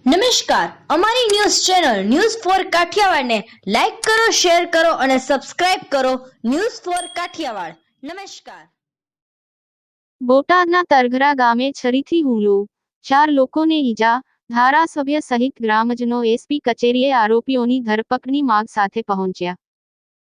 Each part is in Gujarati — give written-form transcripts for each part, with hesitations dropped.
નમસ્કાર, અમારી news channel news for Kathiawad ને લાઈક કરો, શેર કરો અને સબસ્ક્રાઇબ કરો. News for Kathiawad. નમસ્કાર. બોટાદના તરઘરા ગામે છરીથી હુમલો, 4 લોકોને ઈજા. ધારાસભ્ય સહિત ગ્રામજનો એસપી કચેરીએ આરોપીઓની ધરપકડની માંગ સાથે પહોંચ્યા.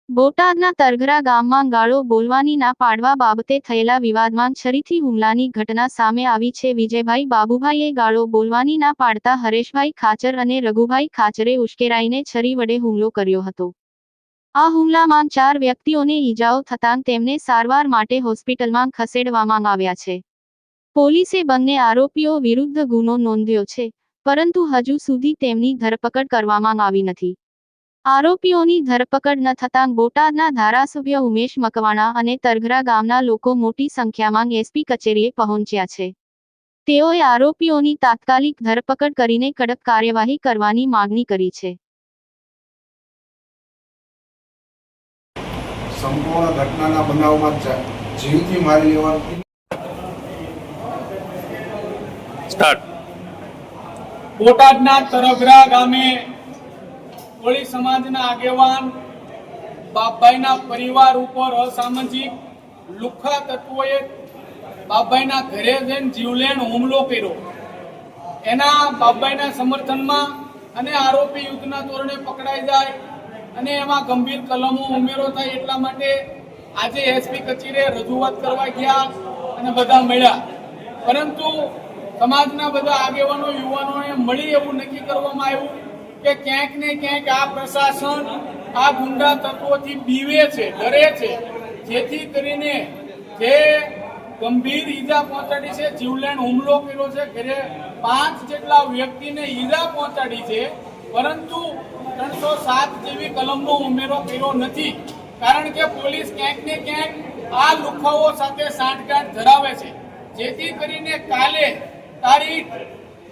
બોટાદના તરઘરા ગામમાં ગાળો બોલવાની ના પાડવા બાબતે થયેલા વિવાદમાં છરીથી હુમલાની ઘટના સામે આવી છે. વિજયભાઈ બાબુભાઈએ ગાળો બોલવાની ના પાડતા હરેશભાઈ ખાચર અને રઘુભાઈ ખાચરે ઉશ્કેરાઈને છરી વડે હુમલો કર્યો હતો. આ હુમલામાં 4 વ્યક્તિઓને ઈજાઓ થતાં તેમને સારવાર માટે હોસ્પિટલમાં ખસેડવામાં આવ્યા છે. પોલીસે બંને આરોપીઓ વિરુદ્ધ ગુનો નોંધ્યો છે, પરંતુ હજુ સુધી તેમની ધરપકડ કરવામાં આવી નથી. આરોપીઓની ધરપકડ ન થતાં બોટાદના ધારાસભ્ય ઉમેશ મકવાણા અને તરઘરા ગામના લોકો મોટી સંખ્યામાં એસપી કચેરીએ પહોંચ્યા છે. તેઓએ આરોપીઓની તાત્કાલિક ધરપકડ કરીને કડક કાર્યવાહી કરવાની માંગણી કરી છે. સંપૂર્ણ ઘટનાના બનાવમાં જીવથી મારી લેવાની બોટાદના તરઘરા ગામે કોળી સમાજના આગેવાન બાપભાઈના પરિવાર ઉપર અસામાજિક લુખ્ખા તત્વોએ બાપભાઈના ઘરે જઈને જીવલેણ હુમલો કર્યો. એના બાપભાઈના સમર્થનમાં અને આરોપી યુદ્ધના ધોરણે પકડાઈ જાય અને એમાં ગંભીર કલમો ઉમેરો થાય એટલા માટે આજે એસપી કચેરીએ રજૂઆત કરવા ગયા અને બધા મળ્યા. પરંતુ સમાજના બધા આગેવાનો યુવાનોએ મળી એવું નક્કી કરવામાં આવ્યું કે ક્યાંક ને ક્યાંક આ પ્રશાસન આ ગુંડા તત્વોથી બીવે છે, ડરે છે, જેથી કરીને જે ગંભીર ઈજા પહોંચાડી છે, જીવલેણ હુમલો કર્યો છે, ઘરે 5 જેટલા વ્યક્તિને ઈજા પહોંચાડી છે, પરંતુ 307 જેવી કલમનો ઉમેરો કર્યો નથી. કારણ કે પોલીસ ક્યાંક ને ક્યાંક આ લુખ્ખાઓ સાથે સાંઠગાંઠ ધરાવે છે, જેથી કરીને કાલે તારીખ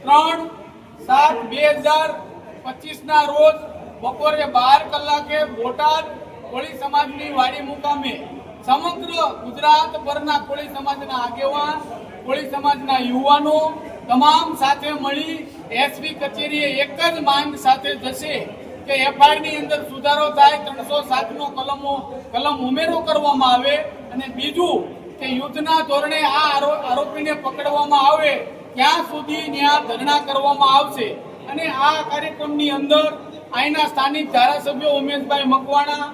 3/7/2025 ના રોજ બપોરે 12 કલાકે બોટાદ કોળી સમાજની વાડી મુકામે સમગ્ર ગુજરાત ભરના કોળી સમાજના આગેવાન, કોળી સમાજના યુવાનો તમામ સાથે મળી એસપી કચેરીએ એક જ માંગ સાથે જશે કે એફઆઈઆર ની અંદર સુધારો થાય, 307 નો કલમ ઉમેરો કરવામાં આવે અને બીજું કે યુદ્ધના ધોરણે આ આરોપીને પકડવામાં આવે ત્યાં સુધી ત્યાં ધરણા કરવામાં આવશે. અને આ કાર્યક્રમની અંદર અહીંના સ્થાનિક ધારાસભ્ય ઉમેશભાઈ મકવાણા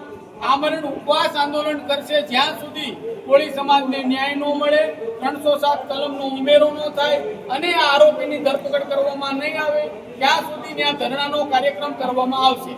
આમરણ ઉપવાસ આંદોલન કરશે જ્યાં સુધી કોળી સમાજને ન્યાય ન મળે, 307 કલમનો ઉમેરો ન થાય અને આ આરોપીની ધરપકડ કરવામાં નહીં આવે ત્યાં સુધી ત્યાં ધરણાનો કાર્યક્રમ કરવામાં આવશે.